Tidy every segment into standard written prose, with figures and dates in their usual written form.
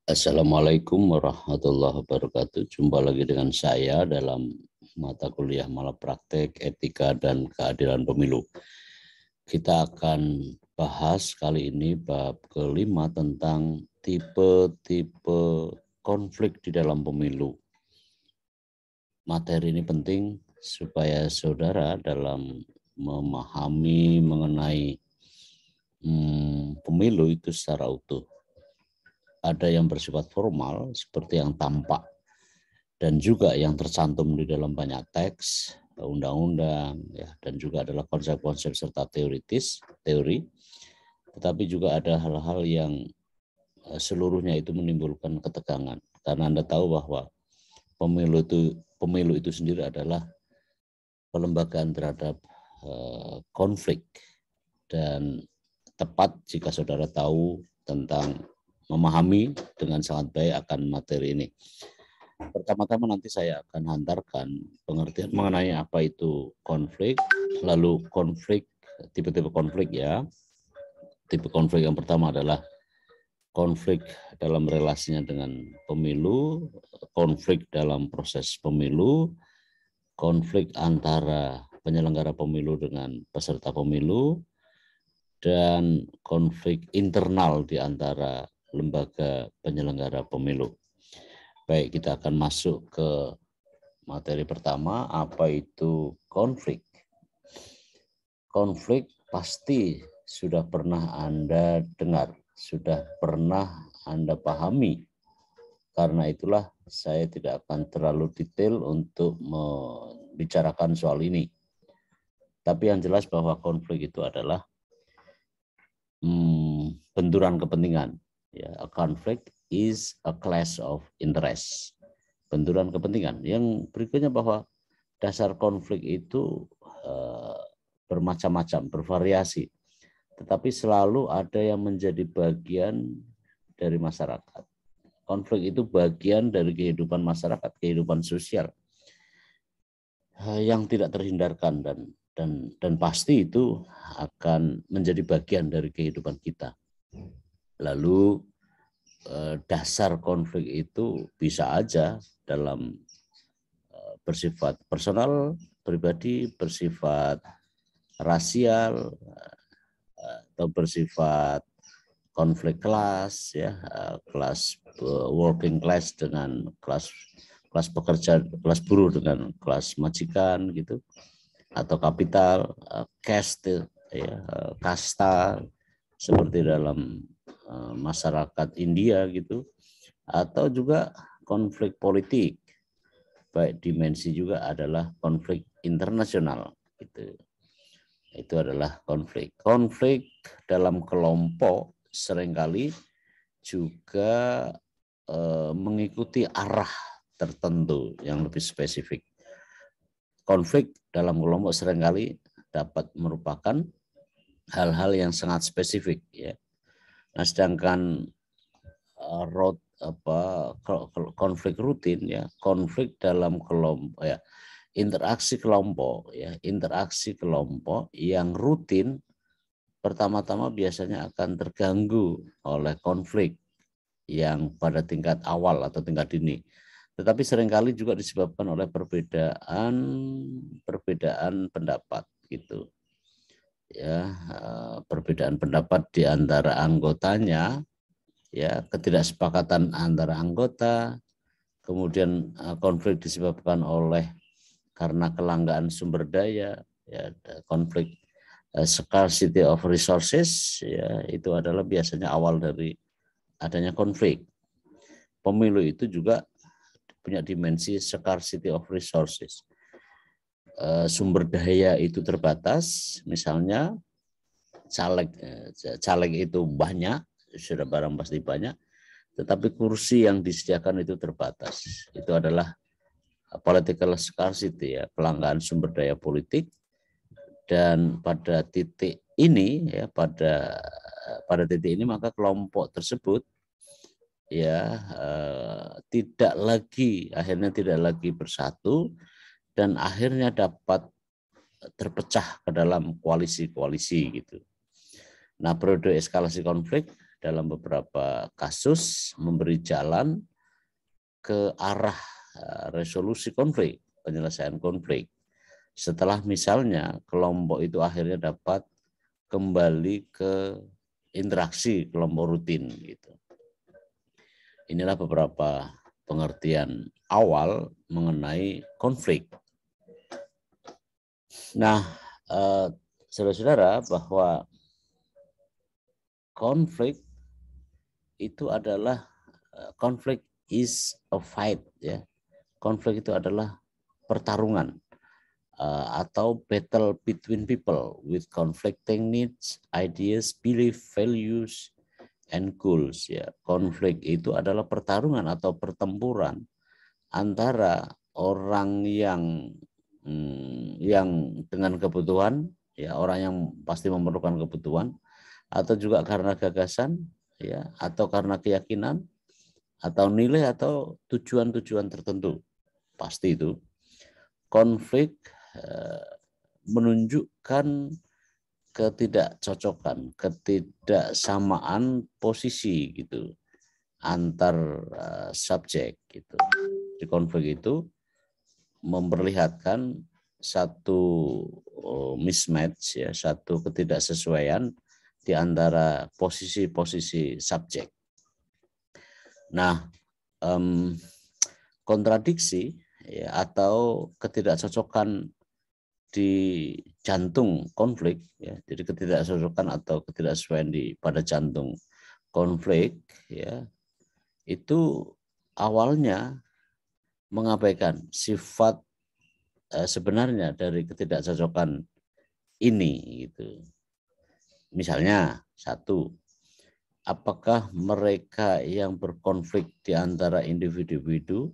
Assalamualaikum warahmatullahi wabarakatuh. Jumpa lagi dengan saya dalam mata kuliah malapraktek etika dan keadilan pemilu. Kita akan bahas kali ini bab kelima tentang tipe-tipe konflik di dalam pemilu. Materi ini penting supaya saudara dalam memahami mengenai pemilu itu secara utuh. Ada yang bersifat formal seperti yang tampak dan juga yang tercantum di dalam banyak teks, undang-undang, ya, dan juga adalah konsep-konsep serta teori. Tetapi juga ada hal-hal yang seluruhnya itu menimbulkan ketegangan. Karena Anda tahu bahwa pemilu itu sendiri adalah pelembagaan terhadap konflik, dan tepat jika saudara tahu tentang memahami dengan sangat baik akan materi ini. Pertama-tama nanti saya akan hantarkan pengertian mengenai apa itu konflik, lalu konflik, tipe-tipe konflik ya. Tipe konflik yang pertama adalah konflik dalam relasinya dengan pemilu, konflik dalam proses pemilu, konflik antara penyelenggara pemilu dengan peserta pemilu, dan konflik internal di antara lembaga penyelenggara pemilu. Baik, kita akan masuk ke materi pertama, apa itu konflik. Konflik pasti sudah pernah Anda dengar, sudah pernah Anda pahami. Karena itulah saya tidak akan terlalu detail untuk membicarakan soal ini. Tapi yang jelas bahwa konflik itu adalah benturan kepentingan. Ya, a conflict is a clash of interest. Benturan kepentingan. Yang berikutnya bahwa dasar konflik itu bermacam-macam, bervariasi. Tetapi selalu ada yang menjadi bagian dari masyarakat. Konflik itu bagian dari kehidupan masyarakat, kehidupan sosial yang tidak terhindarkan dan pasti itu akan menjadi bagian dari kehidupan kita. Lalu dasar konflik itu bisa aja dalam bersifat personal, pribadi, bersifat rasial, atau bersifat konflik kelas, ya, kelas working class dengan kelas pekerja, kelas buruh dengan kelas majikan gitu, atau kapital, caste, ya, kasta seperti dalam masyarakat India gitu, atau juga konflik politik. Baik dimensi juga adalah konflik internasional gitu. Itu adalah konflik. Konflik dalam kelompok seringkali juga mengikuti arah tertentu yang lebih spesifik. Konflik dalam kelompok seringkali dapat merupakan hal-hal yang sangat spesifik, ya. Nah, sedangkan konflik rutin, ya, konflik dalam kelompok, ya, interaksi kelompok yang rutin pertama-tama biasanya akan terganggu oleh konflik yang pada tingkat awal atau tingkat dini. Tetapi seringkali juga disebabkan oleh perbedaan pendapat gitu. Ya, perbedaan pendapat di antara anggotanya, ya, ketidaksepakatan antara anggota, kemudian konflik disebabkan oleh karena kelangkaan sumber daya, ya, konflik scarcity of resources, ya, itu adalah biasanya awal dari adanya konflik. Pemilu itu juga punya dimensi scarcity of resources. Sumber daya itu terbatas, misalnya caleg itu banyak, sudah barang pasti banyak, tetapi kursi yang disediakan itu terbatas. Itu adalah political scarcity, ya, kelangkaan sumber daya politik. Dan pada titik ini, ya, pada titik ini maka kelompok tersebut, ya, akhirnya tidak lagi bersatu dan akhirnya dapat terpecah ke dalam koalisi-koalisi gitu. Nah, periode eskalasi konflik dalam beberapa kasus memberi jalan ke arah resolusi konflik, penyelesaian konflik. Setelah misalnya kelompok itu akhirnya dapat kembali ke interaksi kelompok rutin gitu. Inilah beberapa pengertian awal mengenai konflik. Nah, saudara-saudara, bahwa konflik itu adalah konflik is a fight, ya. Konflik itu adalah pertarungan atau battle between people with conflicting needs, ideas, belief, values, and goals. Ya, konflik itu adalah pertarungan atau pertempuran antara orang yang dengan kebutuhan, ya, orang yang pasti memerlukan kebutuhan, atau juga karena gagasan, ya, atau karena keyakinan, atau nilai atau tujuan-tujuan tertentu. Pasti itu. Konflik menunjukkan ketidakcocokan, ketidaksamaan posisi gitu antar subjek gitu. Di konflik itu memperlihatkan satu mismatch, ya, satu ketidaksesuaian di antara posisi-posisi subjek. Nah, kontradiksi, ya, atau ketidakcocokan di jantung konflik, ya, jadi ketidakcocokan atau ketidaksesuaian pada jantung konflik, ya, itu awalnya mengabaikan sifat sebenarnya dari ketidakcocokan ini gitu. Misalnya, satu, apakah mereka yang berkonflik di antara individu-individu,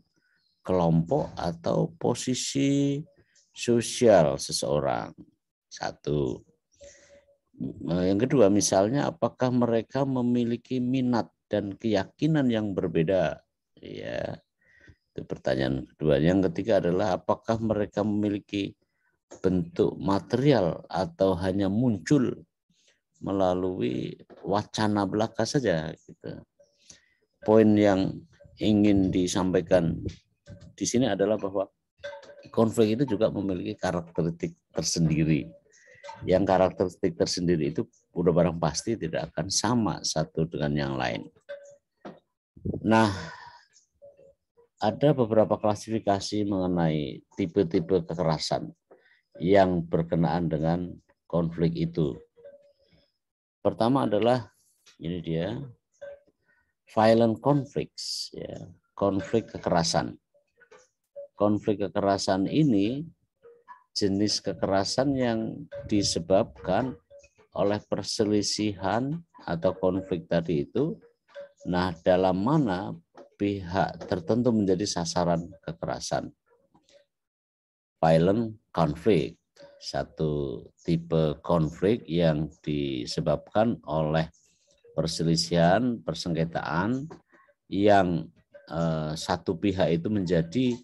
kelompok, atau posisi sosial seseorang? Satu. Yang kedua, misalnya apakah mereka memiliki minat dan keyakinan yang berbeda? Ya, itu pertanyaan kedua. Yang ketiga adalah apakah mereka memiliki bentuk material atau hanya muncul melalui wacana belaka saja gitu. Poin yang ingin disampaikan di sini adalah bahwa konflik itu juga memiliki karakteristik tersendiri. Yang karakteristik tersendiri itu udah barang pasti tidak akan sama satu dengan yang lain. Nah, ada beberapa klasifikasi mengenai tipe-tipe kekerasan yang berkenaan dengan konflik itu. Pertama adalah ini dia, violent conflicts, ya, konflik kekerasan. Konflik kekerasan ini jenis kekerasan yang disebabkan oleh perselisihan atau konflik tadi itu. Nah, dalam mana pihak tertentu menjadi sasaran kekerasan. Violent conflict, satu tipe konflik yang disebabkan oleh perselisihan, persengketaan yang satu pihak itu menjadi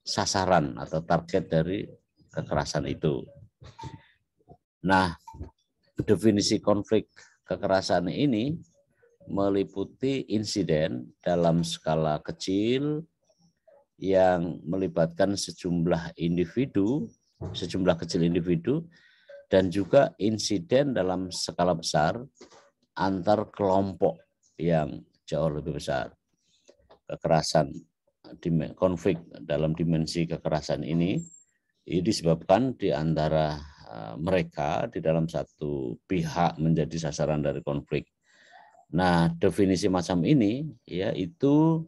sasaran atau target dari kekerasan itu. Nah, definisi konflik kekerasan ini meliputi insiden dalam skala kecil yang melibatkan sejumlah kecil individu, dan juga insiden dalam skala besar antar kelompok yang jauh lebih besar. Kekerasan, konflik dalam dimensi kekerasan ini disebabkan di antara mereka di dalam satu pihak menjadi sasaran dari konflik. Nah, definisi macam ini, ya, itu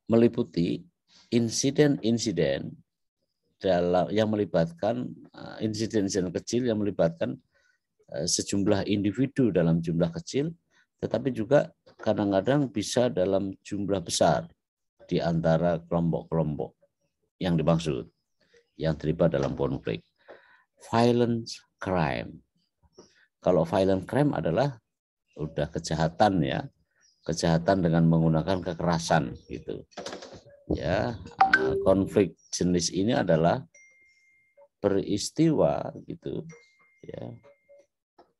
meliputi insiden-insiden yang melibatkan insiden-insiden kecil yang melibatkan sejumlah individu dalam jumlah kecil, tetapi juga kadang-kadang bisa dalam jumlah besar di antara kelompok-kelompok yang dimaksud, yang terlibat dalam konflik. Violent crime. Kalau violent crime adalah udah kejahatan, ya, kejahatan dengan menggunakan kekerasan gitu. Ya, konflik jenis ini adalah peristiwa gitu, ya,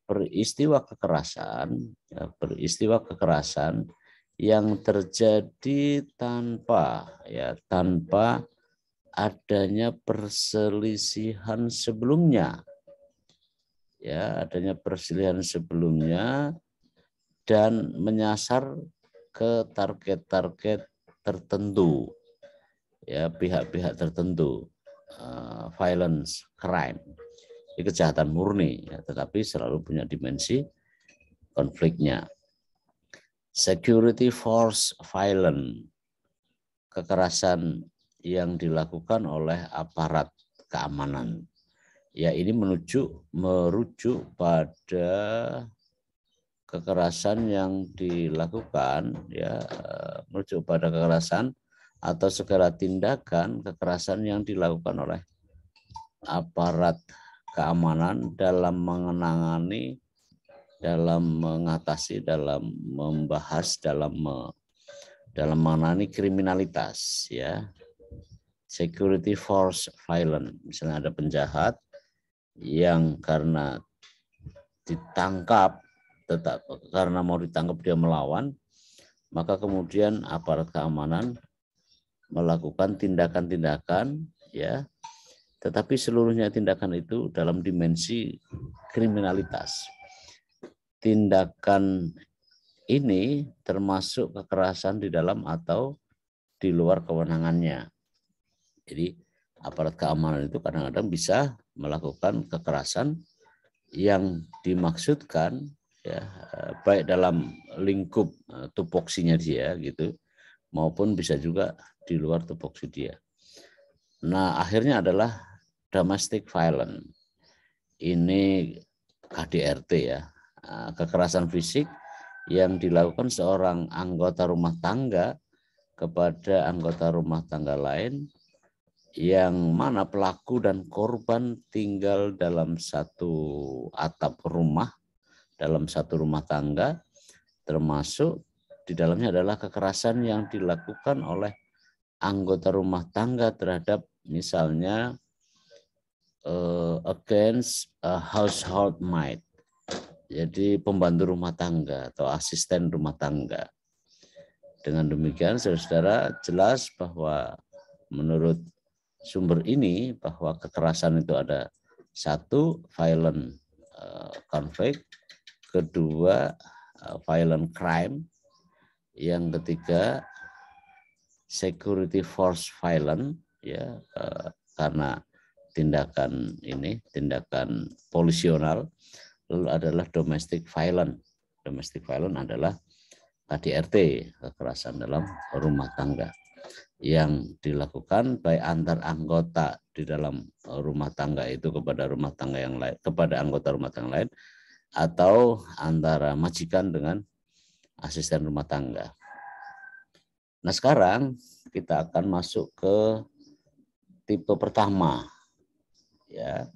peristiwa kekerasan, ya, peristiwa kekerasan yang terjadi tanpa adanya perselisihan sebelumnya, ya, adanya perselisihan sebelumnya dan menyasar ke target-target tertentu, ya, pihak-pihak tertentu, violence, crime, kejahatan murni, ya, tetapi selalu punya dimensi konfliknya. Security force violence, kekerasan yang dilakukan oleh aparat keamanan. Ya, ini merujuk pada kekerasan yang dilakukan, ya, merujuk pada kekerasan atau segala tindakan kekerasan yang dilakukan oleh aparat keamanan dalam menangani, dalam mengatasi, dalam membahas, dalam menangani kriminalitas, ya. Security force violence, misalnya ada penjahat yang karena ditangkap, karena mau ditangkap dia melawan, maka kemudian aparat keamanan melakukan tindakan-tindakan, ya, tetapi seluruhnya tindakan itu dalam dimensi kriminalitas. Tindakan ini termasuk kekerasan di dalam atau di luar kewenangannya. Jadi aparat keamanan itu kadang-kadang bisa melakukan kekerasan yang dimaksudkan, ya, baik dalam lingkup tupoksinya dia gitu, maupun bisa juga di luar tupoksi dia. Nah, akhirnya adalah domestic violence. Ini KDRT, ya, kekerasan fisik yang dilakukan seorang anggota rumah tangga kepada anggota rumah tangga lain, yang mana pelaku dan korban tinggal dalam satu atap rumah, dalam satu rumah tangga, termasuk di dalamnya adalah kekerasan yang dilakukan oleh anggota rumah tangga terhadap misalnya against a household maid, jadi pembantu rumah tangga atau asisten rumah tangga. Dengan demikian, saudara-saudara, jelas bahwa menurut sumber ini bahwa kekerasan itu ada satu, violent conflict, kedua violent crime, yang ketiga security force violence, ya, karena tindakan ini tindakan polisional. Lalu adalah domestic violence. Domestic violence adalah KDRT, kekerasan dalam rumah tangga, yang dilakukan baik antar anggota di dalam rumah tangga itu kepada rumah tangga yang lain, kepada anggota rumah tangga lain, atau antara majikan dengan asisten rumah tangga. Nah, sekarang kita akan masuk ke tipe pertama, ya,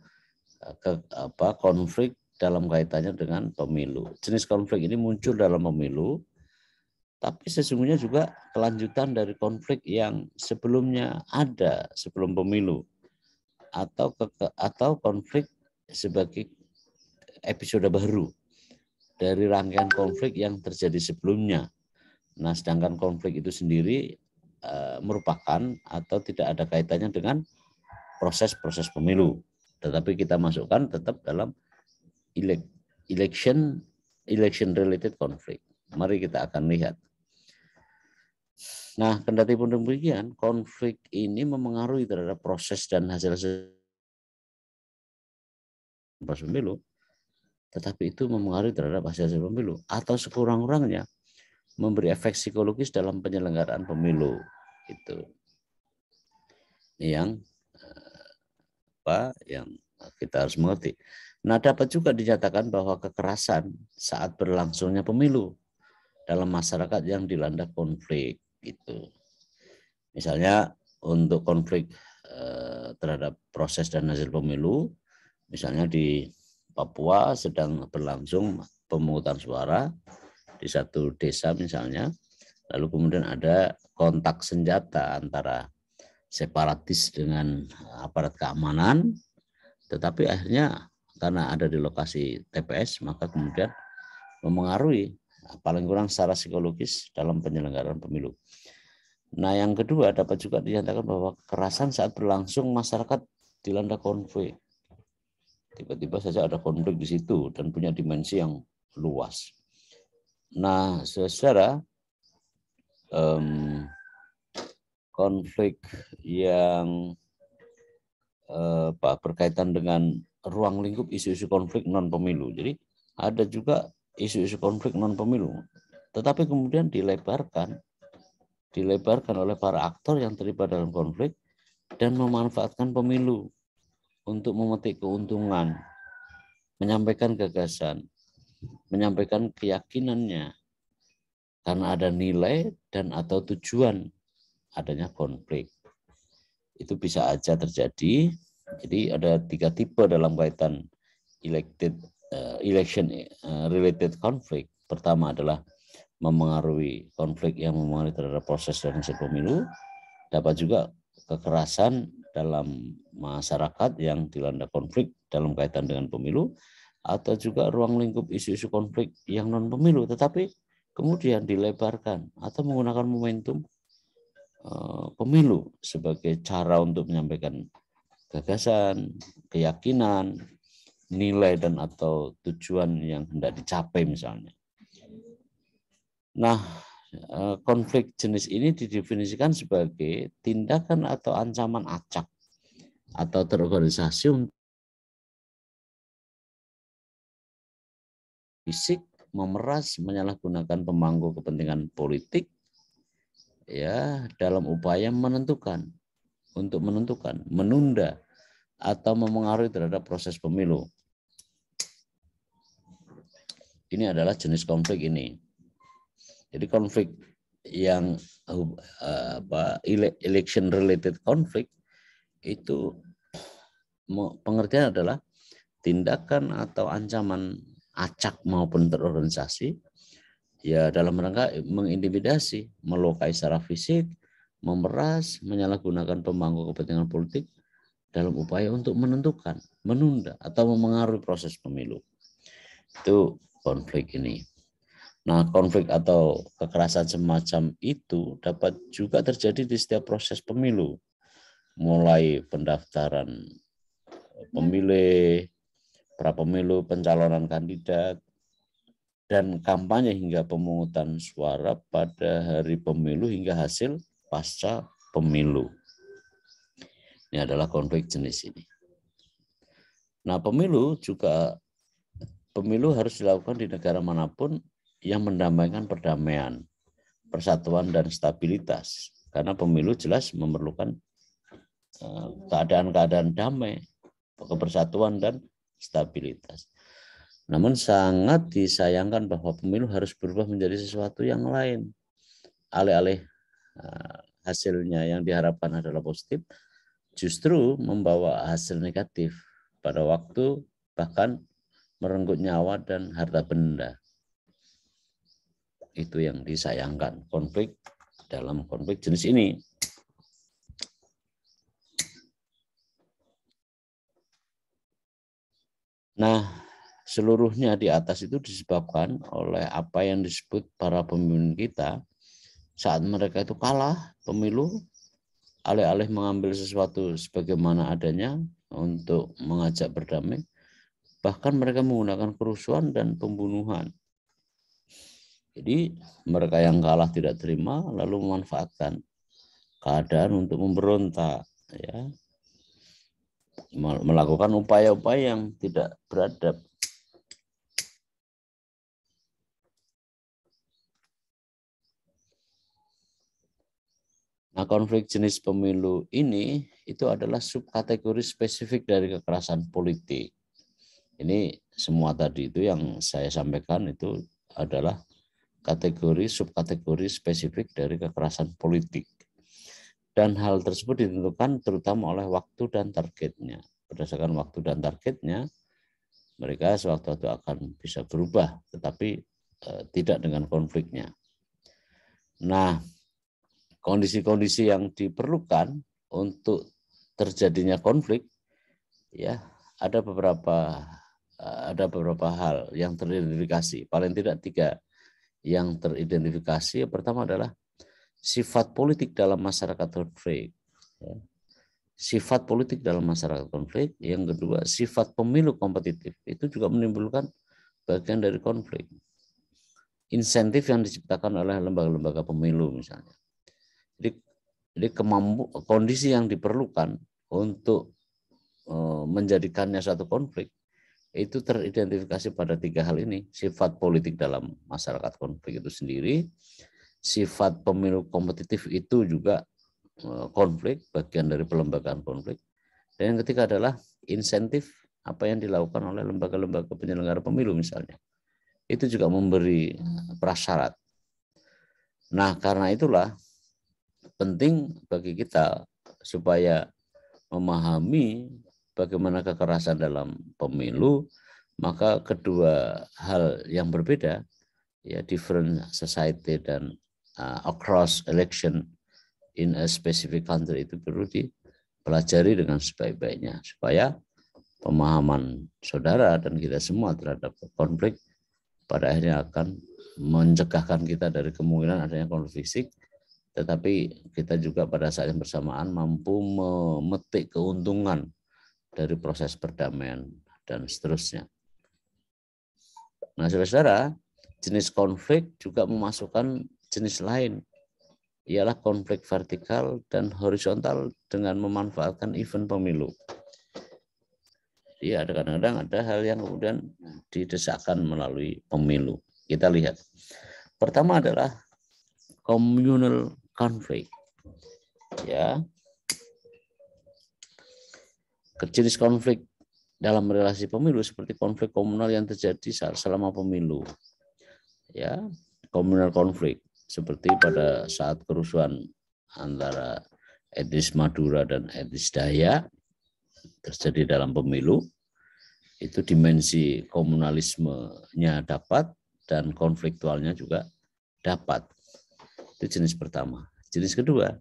konflik dalam kaitannya dengan pemilu. Jenis konflik ini muncul dalam pemilu, tapi sesungguhnya juga kelanjutan dari konflik yang sebelumnya ada sebelum pemilu, atau konflik sebagai episode baru dari rangkaian konflik yang terjadi sebelumnya. Nah, sedangkan konflik itu sendiri merupakan atau tidak ada kaitannya dengan proses pemilu, tetapi kita masukkan tetap dalam election related conflict. Mari kita akan lihat. Nah, kendati pun demikian, konflik ini memengaruhi terhadap proses dan hasil pemilu, tetapi itu memengaruhi terhadap hasil pemilu, atau sekurang-kurangnya memberi efek psikologis dalam penyelenggaraan pemilu. Itu yang kita harus mengerti. Nah, dapat juga dinyatakan bahwa kekerasan saat berlangsungnya pemilu dalam masyarakat yang dilanda konflik itu. Misalnya untuk konflik terhadap proses dan hasil pemilu, misalnya di Papua sedang berlangsung pemungutan suara di satu desa misalnya, lalu kemudian ada kontak senjata antara separatis dengan aparat keamanan, tetapi akhirnya karena ada di lokasi TPS, maka kemudian memengaruhi paling kurang secara psikologis dalam penyelenggaraan pemilu. Nah, yang kedua dapat juga dinyatakan bahwa kekerasan saat berlangsung masyarakat dilanda konflik. Tiba-tiba saja ada konflik di situ dan punya dimensi yang luas. Nah, secara konflik yang berkaitan dengan ruang lingkup isu-isu konflik non pemilu. Jadi ada juga isu-isu konflik non pemilu, tetapi kemudian dilebarkan oleh para aktor yang terlibat dalam konflik dan memanfaatkan pemilu untuk memetik keuntungan, menyampaikan gagasan, menyampaikan keyakinannya karena ada nilai dan atau tujuan adanya konflik. Itu bisa aja terjadi. Jadi ada 3 tipe dalam kaitan election related conflict. Pertama adalah memengaruhi konflik yang memengaruhi terhadap proses dan hasil pemilu. Dapat juga kekerasan dalam masyarakat yang dilanda konflik dalam kaitan dengan pemilu, atau juga ruang lingkup isu-isu konflik yang non pemilu, tetapi kemudian dilebarkan atau menggunakan momentum pemilu sebagai cara untuk menyampaikan gagasan, keyakinan, nilai dan atau tujuan yang hendak dicapai misalnya. Nah, konflik jenis ini didefinisikan sebagai tindakan atau ancaman acak atau terorganisasi untuk fisik, memeras, menyalahgunakan pemangku kepentingan politik, ya, dalam upaya menentukan, menunda atau memengaruhi terhadap proses pemilu. Ini adalah jenis konflik ini. Jadi konflik yang election related conflict itu pengertian adalah tindakan atau ancaman acak maupun terorganisasi ya dalam rangka mengintimidasi, melukai secara fisik, memeras, menyalahgunakan pemangku kepentingan politik dalam upaya untuk menentukan, menunda atau memengaruhi proses pemilu. Itu konflik ini. Nah, konflik atau kekerasan semacam itu dapat juga terjadi di setiap proses pemilu, mulai pendaftaran pemilih, pra-pemilu, pencalonan kandidat, dan kampanye hingga pemungutan suara pada hari pemilu hingga hasil pasca pemilu. Ini adalah konflik jenis ini. Nah, pemilu harus dilakukan di negara manapun yang mendamaikan perdamaian, persatuan, dan stabilitas. Karena pemilu jelas memerlukan keadaan-keadaan damai, kebersatuan, dan stabilitas. Namun sangat disayangkan bahwa pemilu harus berubah menjadi sesuatu yang lain. Alih-alih hasilnya yang diharapkan adalah positif, justru membawa hasil negatif pada waktu bahkan merenggut nyawa dan harta benda. Itu yang disayangkan dalam konflik jenis ini. Nah, seluruhnya di atas itu disebabkan oleh apa yang disebut para pemimpin kita saat mereka itu kalah pemilu, alih-alih mengambil sesuatu sebagaimana adanya untuk mengajak berdamai, bahkan mereka menggunakan kerusuhan dan pembunuhan. Jadi mereka yang kalah tidak terima lalu memanfaatkan keadaan untuk memberontak, ya, melakukan upaya-upaya yang tidak beradab. Nah, konflik jenis pemilu ini itu adalah subkategori spesifik dari kekerasan politik. Ini semua tadi itu yang saya sampaikan itu adalah subkategori spesifik dari kekerasan politik. Dan hal tersebut ditentukan terutama oleh waktu dan targetnya. Berdasarkan waktu dan targetnya, mereka sewaktu-waktu akan bisa berubah, tetapi tidak dengan konfliknya. Nah, kondisi-kondisi yang diperlukan untuk terjadinya konflik, ya, ada beberapa ada beberapa hal yang teridentifikasi, paling tidak 3 yang teridentifikasi. Yang pertama adalah sifat politik dalam masyarakat konflik. Sifat politik dalam masyarakat konflik. Yang kedua, sifat pemilu kompetitif. Itu juga menimbulkan bagian dari konflik. Insentif yang diciptakan oleh lembaga-lembaga pemilu misalnya. Jadi kondisi yang diperlukan untuk menjadikannya satu konflik itu teridentifikasi pada 3 hal ini. Sifat politik dalam masyarakat konflik itu sendiri, sifat pemilu kompetitif itu juga konflik, bagian dari pelembagaan konflik. Dan yang ketiga adalah insentif apa yang dilakukan oleh lembaga-lembaga penyelenggara pemilu misalnya. Itu juga memberi prasyarat. Nah, karena itulah penting bagi kita supaya memahami bagaimana kekerasan dalam pemilu, maka kedua hal yang berbeda, ya, different society dan across election in a specific country, itu perlu dipelajari dengan sebaik-baiknya supaya pemahaman saudara dan kita semua terhadap konflik pada akhirnya akan mencegahkan kita dari kemungkinan adanya konflik fisik, tetapi kita juga pada saat yang bersamaan mampu memetik keuntungan dari proses perdamaian dan seterusnya. Nah, saudara-saudara, jenis konflik juga memasukkan jenis lain, ialah konflik vertikal dan horizontal dengan memanfaatkan event pemilu. Jadi kadang-kadang ada hal yang kemudian didesakkan melalui pemilu. Kita lihat. Pertama adalah communal conflict. Ya. Jenis konflik dalam relasi pemilu seperti konflik komunal yang terjadi selama pemilu. Ya, communal konflik seperti pada saat kerusuhan antara etnis Madura dan etnis Dayak terjadi dalam pemilu. Itu dimensi komunalismenya dapat dan konfliktualnya juga dapat. Itu jenis pertama. Jenis kedua,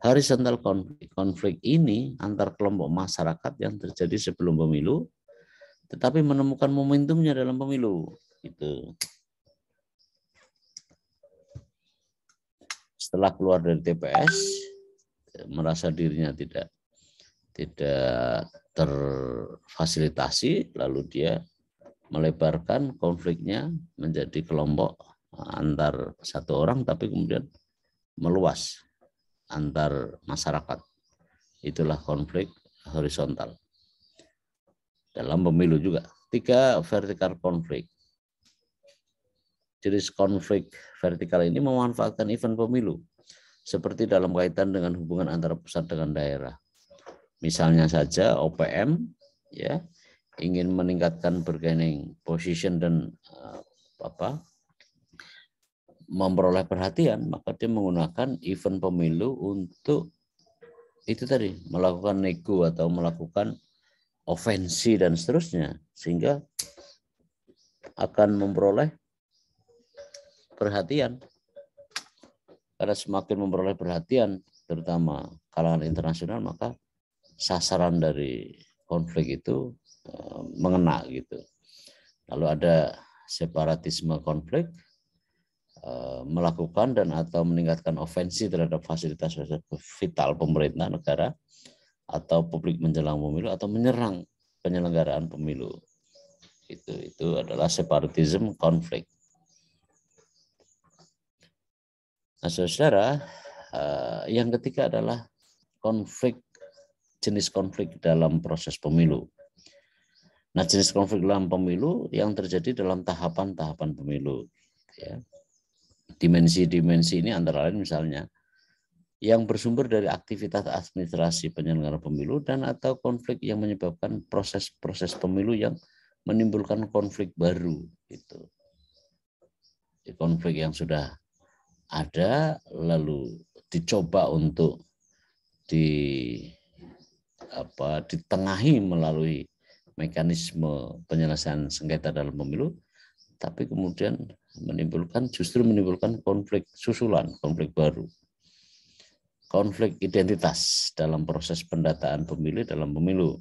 horizontal konflik. Konflik ini antar kelompok masyarakat yang terjadi sebelum pemilu, tetapi menemukan momentumnya dalam pemilu. Itu. Setelah keluar dari TPS, merasa dirinya tidak terfasilitasi, lalu dia melebarkan konfliknya menjadi kelompok antar satu orang, tapi kemudian meluas antar masyarakat. Itulah konflik horizontal. Dalam pemilu juga. 3, vertikal konflik. Jenis konflik vertikal ini memanfaatkan event pemilu, seperti dalam kaitan dengan hubungan antara pusat dengan daerah. Misalnya saja OPM, ya, ingin meningkatkan bargaining position dan memperoleh perhatian, maka dia menggunakan event pemilu untuk itu tadi, melakukan nego atau melakukan ofensi dan seterusnya, sehingga akan memperoleh perhatian. Karena semakin memperoleh perhatian, terutama kalangan internasional, maka sasaran dari konflik itu mengena gitu. Lalu ada separatisme konflik, melakukan dan atau meningkatkan ofensi terhadap fasilitas vital pemerintah negara atau publik menjelang pemilu atau menyerang penyelenggaraan pemilu. Itu adalah separatism konflik. Nah, saudara, yang ketiga adalah jenis konflik dalam proses pemilu. Nah, jenis konflik dalam pemilu yang terjadi dalam tahapan-tahapan pemilu. Ya. Dimensi-dimensi ini antara lain misalnya yang bersumber dari aktivitas administrasi penyelenggara pemilu dan atau konflik yang menyebabkan proses-proses pemilu yang menimbulkan konflik baru. Itu konflik yang sudah ada lalu dicoba untuk ditengahi melalui mekanisme penyelesaian sengketa dalam pemilu, tapi kemudian justru menimbulkan konflik susulan, konflik baru. Konflik identitas dalam proses pendataan pemilih dalam pemilu.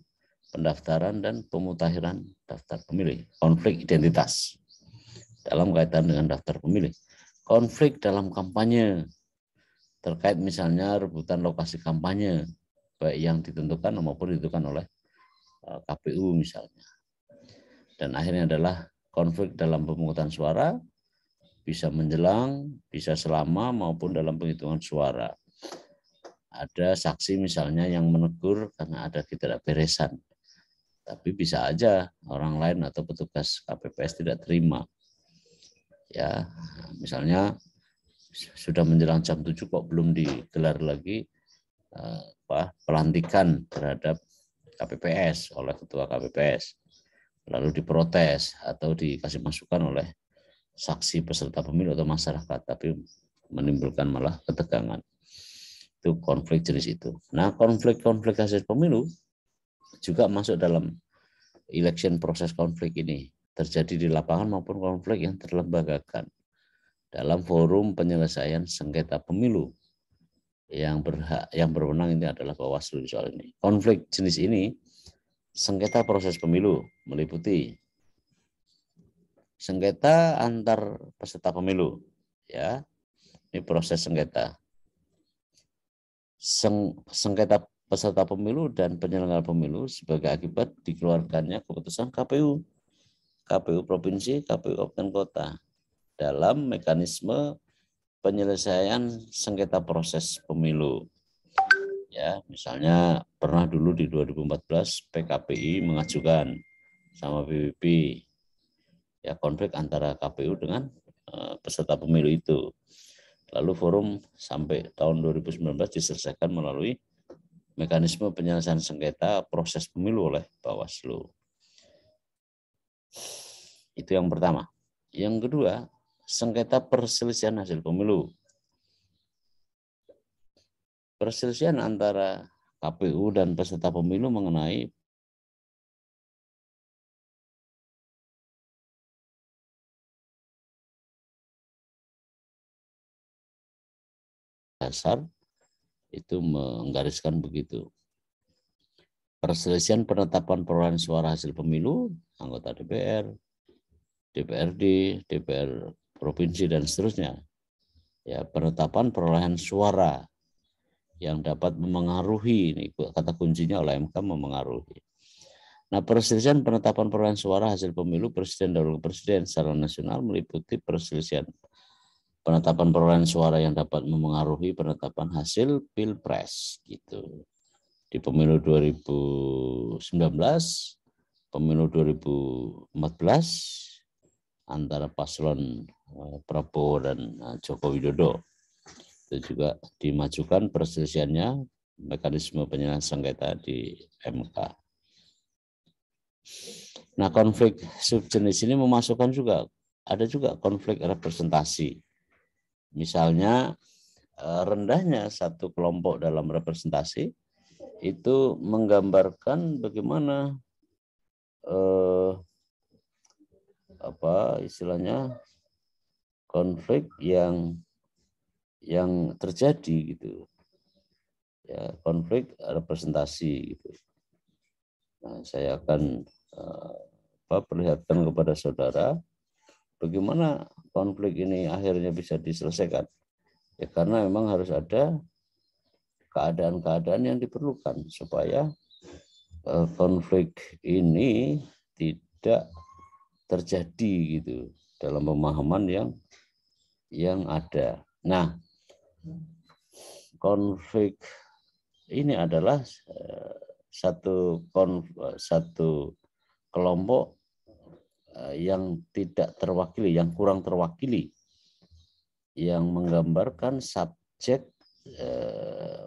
pendaftaran dan pemutakhiran daftar pemilih. Konflik identitas dalam kaitan dengan daftar pemilih. Konflik dalam kampanye terkait misalnya rebutan lokasi kampanye, baik yang ditentukan maupun ditentukan oleh KPU misalnya. Dan akhirnya adalah konflik dalam pemungutan suara, bisa menjelang, bisa selama maupun dalam penghitungan suara. Ada saksi misalnya yang menegur karena ada ketidakberesan. Tapi bisa aja orang lain atau petugas KPPS tidak terima. Ya, misalnya sudah menjelang jam 7 kok belum digelar lagi pelantikan terhadap KPPS oleh ketua KPPS. Lalu diprotes atau dikasih masukan oleh saksi peserta pemilu atau masyarakat, tapi menimbulkan malah ketegangan. Itu konflik jenis itu. Nah, konflik-konflik hasil pemilu juga masuk dalam election proses konflik ini. Terjadi di lapangan maupun konflik yang terlembagakan dalam forum penyelesaian sengketa pemilu. Yang berwenang ini adalah Bawaslu soal ini. Konflik jenis ini, sengketa proses pemilu, meliputi sengketa antar peserta pemilu, ya, ini proses sengketa. Sengketa peserta pemilu dan penyelenggara pemilu sebagai akibat dikeluarkannya keputusan KPU provinsi, KPU kabupaten kota dalam mekanisme penyelesaian sengketa proses pemilu. Ya, misalnya pernah dulu di 2014 PKPI mengajukan sama PBB ya konflik antara KPU dengan peserta pemilu itu. Lalu forum sampai tahun 2019 diselesaikan melalui mekanisme penyelesaian sengketa proses pemilu oleh Bawaslu. Itu yang pertama. Yang kedua, sengketa perselisihan hasil pemilu. Perselisihan antara KPU dan peserta pemilu mengenai dasar itu menggariskan begitu. Perselisihan penetapan perolehan suara hasil pemilu, anggota DPR, DPRD, DPR provinsi dan seterusnya. Ya, penetapan perolehan suara yang dapat memengaruhi, ini kata kuncinya oleh MK, memengaruhi. Nah, perselisihan penetapan perolehan suara hasil pemilu presiden dan wakil presiden secara nasional meliputi perselisihan penetapan perolehan suara yang dapat memengaruhi penetapan hasil Pilpres gitu. Di pemilu 2019, pemilu 2014 antara paslon Prabowo dan Joko Widodo. Itu juga dimajukan perselisihannya mekanisme penyelesaian sengketa di MK. Nah, konflik subjenis ini memasukkan juga, ada juga konflik representasi. Misalnya rendahnya satu kelompok dalam representasi itu menggambarkan bagaimana istilahnya konflik yang terjadi gitu. Ya, konflik representasi gitu. Nah, saya akan perlihatkan kepada saudara bagaimana konflik ini akhirnya bisa diselesaikan. Ya, karena memang harus ada keadaan-keadaan yang diperlukan supaya konflik ini tidak terjadi gitu dalam pemahaman yang ada. Nah, konflik ini adalah satu kelompok yang tidak terwakili, yang kurang terwakili, yang menggambarkan subjek,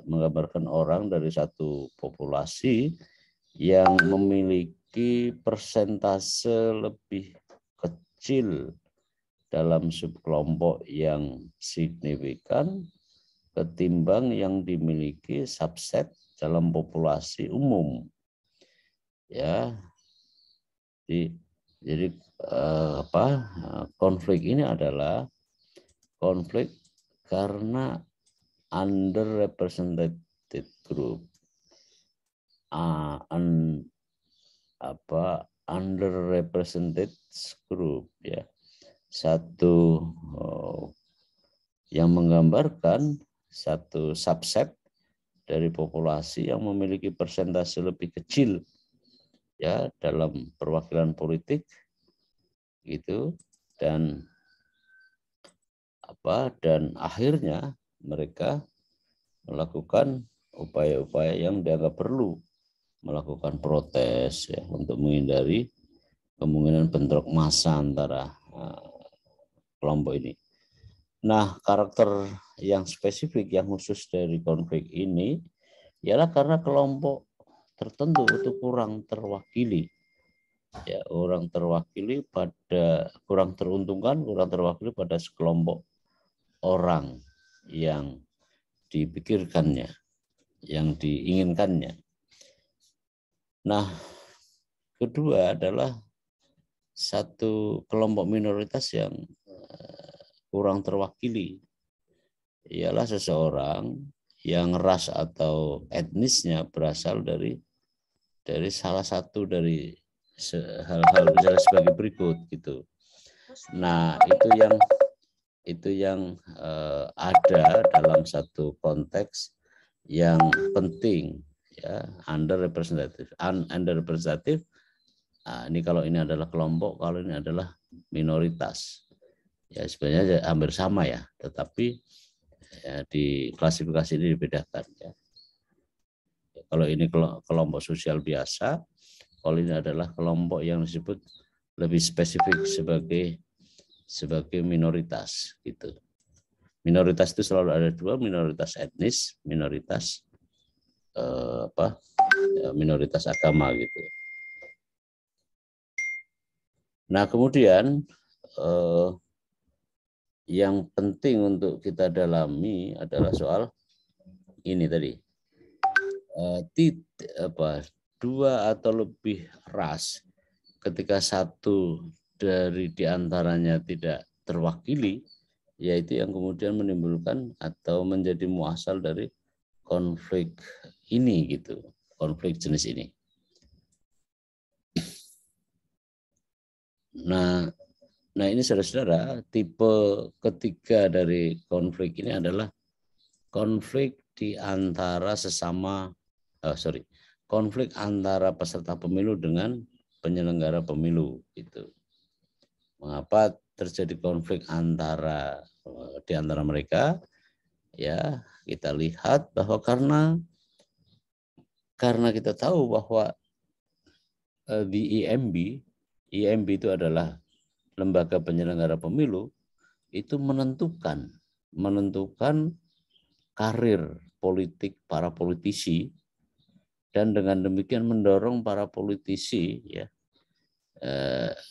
menggambarkan orang dari satu populasi yang memiliki persentase lebih kecil dalam subkelompok yang signifikan ketimbang yang dimiliki subset dalam populasi umum. Ya, jadi konflik ini adalah konflik karena underrepresented group, underrepresented group, ya. Satu yang menggambarkan satu subset dari populasi yang memiliki persentase lebih kecil, ya, dalam perwakilan politik gitu, dan akhirnya mereka melakukan upaya-upaya yang dianggap perlu, melakukan protes, ya, untuk menghindari kemungkinan bentrok massa antara kelompok ini. Nah, karakter yang spesifik, yang khusus dari konflik ini ialah karena kelompok tertentu itu kurang terwakili, ya, kurang teruntungkan, kurang terwakili pada sekelompok orang yang dipikirkannya, yang diinginkannya. Nah, kedua adalah satu kelompok minoritas yang kurang terwakili, ialah seseorang yang ras atau etnisnya berasal dari salah satu dari hal-hal misalnya sebagai berikut gitu. Nah, itu yang ada dalam satu konteks yang penting, ya, underrepresentative. Ini kalau ini adalah kelompok, kalau ini adalah minoritas. Ya, sebenarnya hampir sama, ya, tetapi ya, di klasifikasi ini dibedakan, ya. Kalau ini kelompok sosial biasa, kalau ini adalah kelompok yang disebut lebih spesifik sebagai minoritas gitu. Minoritas itu selalu ada dua, minoritas etnis, minoritas minoritas agama gitu. Nah, kemudian yang penting untuk kita dalami adalah soal ini tadi, dua atau lebih ras, ketika satu dari diantaranya tidak terwakili, yaitu yang kemudian menimbulkan atau menjadi muasal dari konflik ini gitu, konflik jenis ini. Nah ini saudara-saudara, tipe ketiga dari konflik ini adalah konflik di antara konflik antara peserta pemilu dengan penyelenggara pemilu gitu. Mengapa terjadi konflik di antara mereka? Ya, kita lihat bahwa karena kita tahu bahwa di IMB itu adalah lembaga penyelenggara pemilu, itu menentukan karir politik para politisi, dan dengan demikian mendorong para politisi, ya,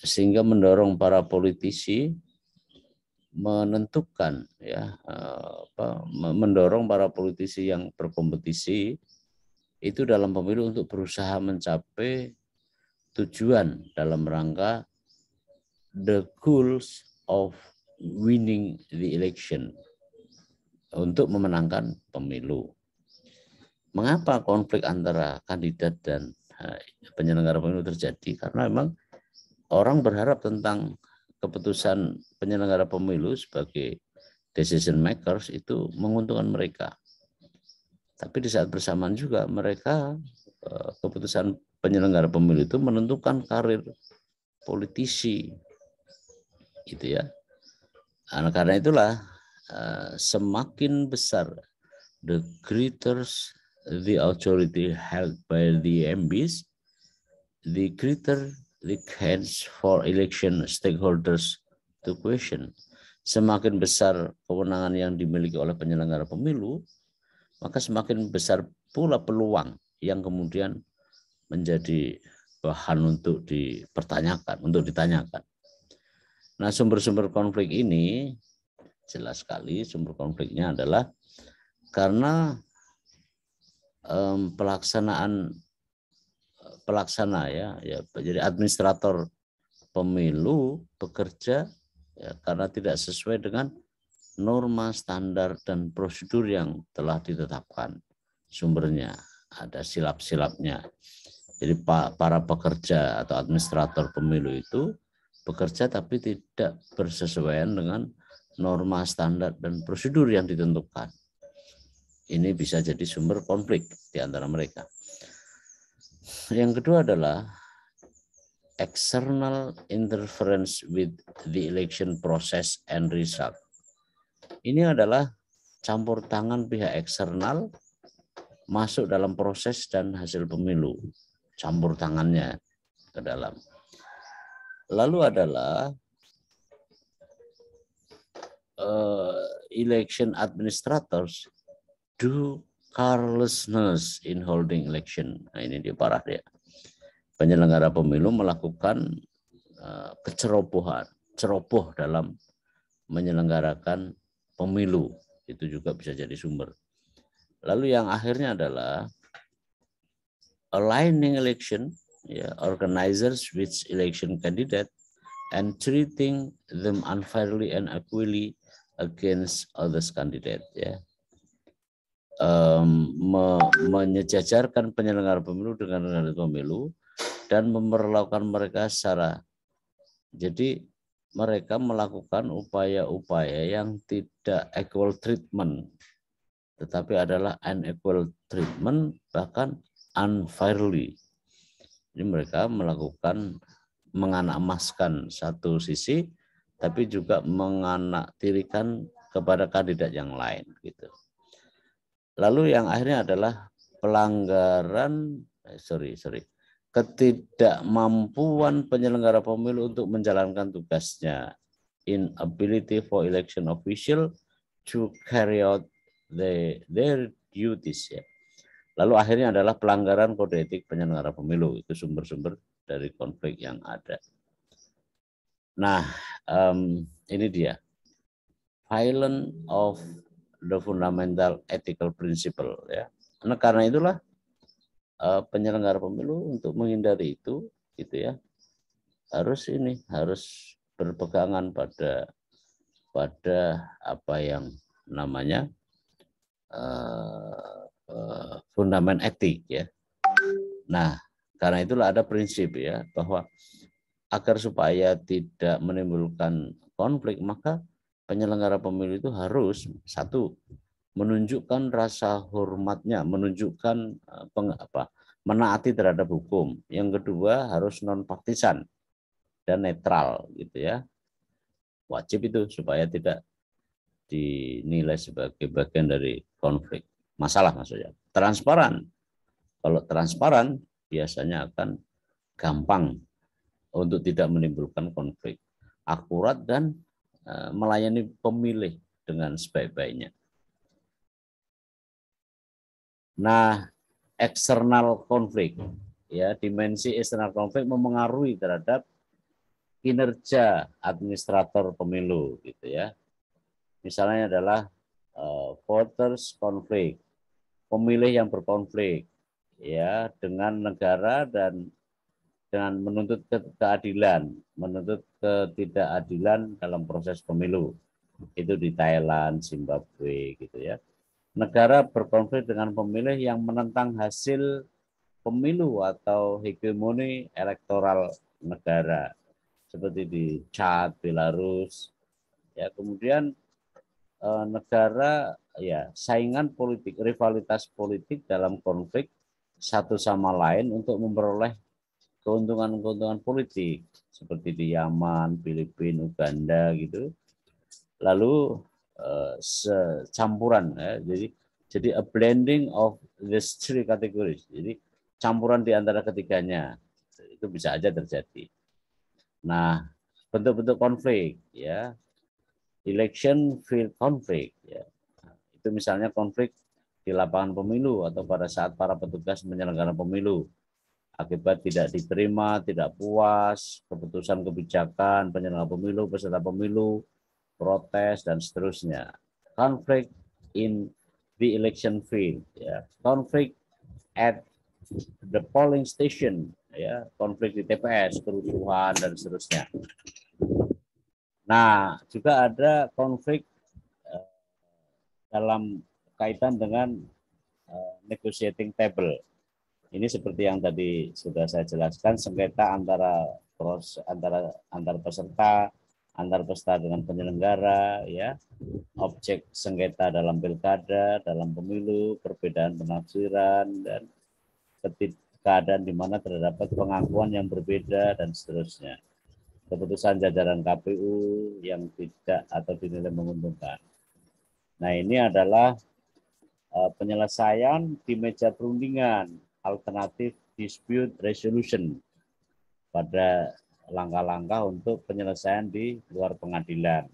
sehingga mendorong para politisi menentukan, ya, mendorong para politisi yang berkompetisi itu dalam pemilu untuk berusaha mencapai tujuan dalam rangka the goals of winning the election, untuk memenangkan pemilu. Mengapa konflik antara kandidat dan penyelenggara pemilu terjadi? Karena memang orang berharap tentang keputusan penyelenggara pemilu sebagai decision makers itu menguntungkan mereka. Tapi di saat bersamaan juga mereka, keputusan penyelenggara pemilu itu menentukan karir politisi, gitu ya. Nah, karena itulah semakin besar, the greater the authority held by the MPs, the greater the chance for election stakeholders to question. Semakin besar kewenangan yang dimiliki oleh penyelenggara pemilu, maka semakin besar pula peluang yang kemudian menjadi bahan untuk dipertanyakan, untuk ditanyakan. Nah, sumber-sumber konflik ini jelas sekali sumber konfliknya adalah karena pelaksana ya, jadi administrator pemilu bekerja, ya, karena tidak sesuai dengan norma, standar, dan prosedur yang telah ditetapkan. Sumbernya ada silap-silapnya. Jadi para pekerja atau administrator pemilu itu bekerja tapi tidak bersesuaian dengan norma, standar, dan prosedur yang ditentukan. Ini bisa jadi sumber konflik di antara mereka. Yang kedua adalah external interference with the election process and result. Ini adalah campur tangan pihak eksternal masuk dalam proses dan hasil pemilu. Campur tangannya ke dalam. Lalu adalah election administrators do carelessness in holding election. Nah, ini dia parah dia. Penyelenggara pemilu melakukan ceroboh dalam menyelenggarakan pemilu. Itu juga bisa jadi sumber. Lalu yang akhirnya adalah aligning election, ya, organizers with election candidate and treating them unfairly and equally against others candidate, ya. Menyejajarkan penyelenggara pemilu dengan penyelenggara pemilu dan memperlakukan mereka secara, jadi mereka melakukan upaya-upaya yang tidak equal treatment, tetapi adalah unequal treatment, bahkan unfairly. Jadi mereka melakukan menganak-emaskan satu sisi, tapi juga menganaktirikan kepada kandidat yang lain, gitu. Lalu yang akhirnya adalah pelanggaran, ketidakmampuan penyelenggara pemilu untuk menjalankan tugasnya, inability for election official to carry out their duties, ya. Lalu akhirnya adalah pelanggaran kode etik penyelenggara pemilu. Itu sumber-sumber dari konflik yang ada. Nah, ini dia. Violence of the fundamental ethical principle, ya. Nah, karena itulah penyelenggara pemilu untuk menghindari itu, gitu ya, harus berpegangan pada apa yang namanya fundament etik, ya. Nah, karena itulah ada prinsip, ya, bahwa agar supaya tidak menimbulkan konflik, maka penyelenggara pemilu itu harus, satu, menunjukkan rasa hormatnya, menunjukkan menaati terhadap hukum. Yang kedua, harus non partisan dan netral, gitu ya. Wajib itu supaya tidak dinilai sebagai bagian dari konflik. Masalah maksudnya. Transparan. Kalau transparan biasanya akan gampang untuk tidak menimbulkan konflik. Akurat dan melayani pemilih dengan sebaik-baiknya. Nah, eksternal konflik, ya, dimensi eksternal konflik memengaruhi terhadap kinerja administrator pemilu, gitu ya. Misalnya adalah voters konflik, pemilih yang berkonflik, ya, dengan negara dan dengan menuntut keadilan, menuntut ketidakadilan dalam proses pemilu. Itu di Thailand, Zimbabwe, gitu ya. Negara berkonflik dengan pemilih yang menentang hasil pemilu atau hegemoni elektoral negara, seperti di Chad, Belarus, ya. Kemudian negara, ya, saingan politik, rivalitas politik dalam konflik satu sama lain untuk memperoleh keuntungan-keuntungan politik, seperti di Yaman, Filipina, Uganda, gitu. Lalu campuran, ya, jadi a blending of these three categories. Jadi campuran di antara ketiganya itu bisa aja terjadi. Nah, bentuk-bentuk konflik, ya, election field conflict, ya, itu misalnya konflik di lapangan pemilu atau pada saat para petugas menyelenggarakan pemilu akibat tidak diterima, tidak puas keputusan kebijakan penyelenggara pemilu, peserta pemilu, protes, dan seterusnya. Konflik in the election field, ya, konflik at the polling station, ya, konflik di TPS, kerusuhan, dan seterusnya. Nah, juga ada konflik dalam kaitan dengan negotiating table, Ini seperti yang tadi sudah saya jelaskan, sengketa antar peserta, antar peserta dengan penyelenggara, ya, objek sengketa dalam pilkada, dalam pemilu, perbedaan penafsiran, dan keadaan di mana terdapat pengakuan yang berbeda dan seterusnya. Keputusan jajaran KPU yang tidak atau dinilai menguntungkan. Nah, ini adalah penyelesaian di meja perundingan, alternatif dispute resolution pada langkah-langkah untuk penyelesaian di luar pengadilan.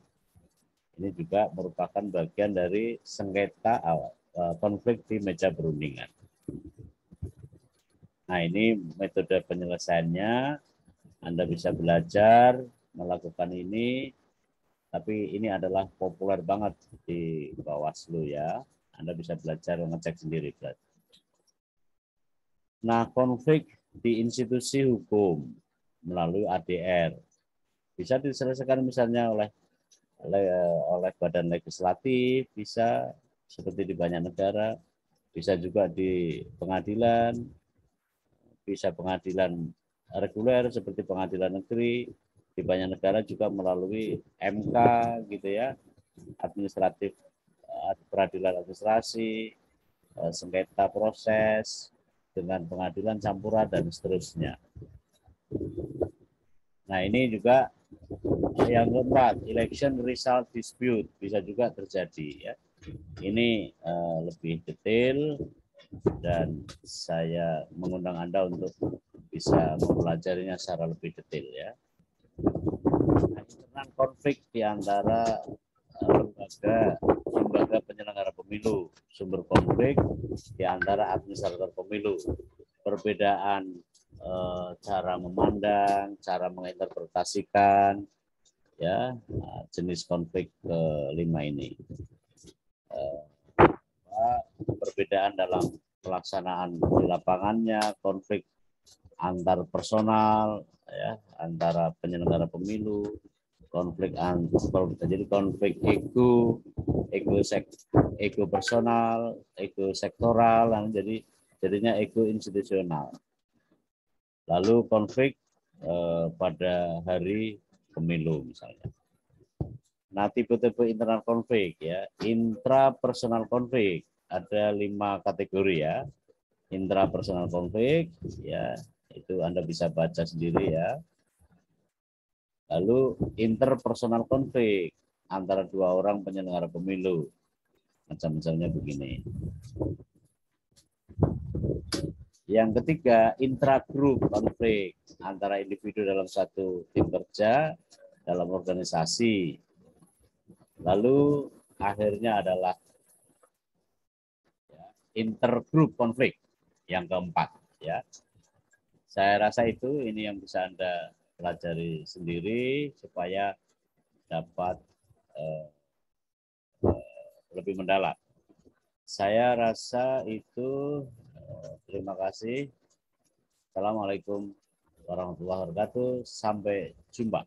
Ini juga merupakan bagian dari sengketa konflik di meja perundingan. Nah, ini metode penyelesaiannya. Anda bisa belajar melakukan ini, tapi ini adalah populer banget di Bawaslu ya. Anda bisa belajar mengecek sendiri. Nah, konflik di institusi hukum melalui ADR bisa diselesaikan misalnya oleh badan legislatif, bisa seperti di banyak negara, bisa juga di pengadilan, bisa pengadilan reguler seperti pengadilan negeri, di banyak negara juga melalui MK gitu ya, administratif, peradilan administrasi, sengketa proses dengan pengadilan campuran dan seterusnya. Nah, ini juga yang keempat, election result dispute bisa juga terjadi ya. Ini lebih detail dan saya mengundang Anda untuk bisa mempelajarinya secara lebih detail ya. Internal konflik di antara lembaga penyelenggara pemilu, sumber konflik di antara administrator pemilu, perbedaan cara memandang, cara menginterpretasikan, ya, jenis konflik kelima ini. Perbedaan dalam pelaksanaan di lapangannya, konflik antar personal, ya, antara penyelenggara pemilu, konflik jadi konflik ego personal, ego sektoral, jadinya ego institusional. Lalu konflik pada hari pemilu misalnya. Nah, tipe-tipe internal konflik ya, intrapersonal konflik ada 5 kategori ya. Intrapersonal konflik ya, itu Anda bisa baca sendiri ya. Lalu interpersonal konflik antara 2 orang penyelenggara pemilu. Macam-macamnya begini. Yang ketiga, intragroup konflik antara individu dalam satu tim kerja, dalam organisasi. Lalu akhirnya adalah intergroup konflik yang keempat ya. Saya rasa ini yang bisa Anda pelajari sendiri supaya dapat lebih mendalam. Saya rasa itu. Terima kasih. Assalamualaikum warahmatullahi wabarakatuh. Sampai jumpa.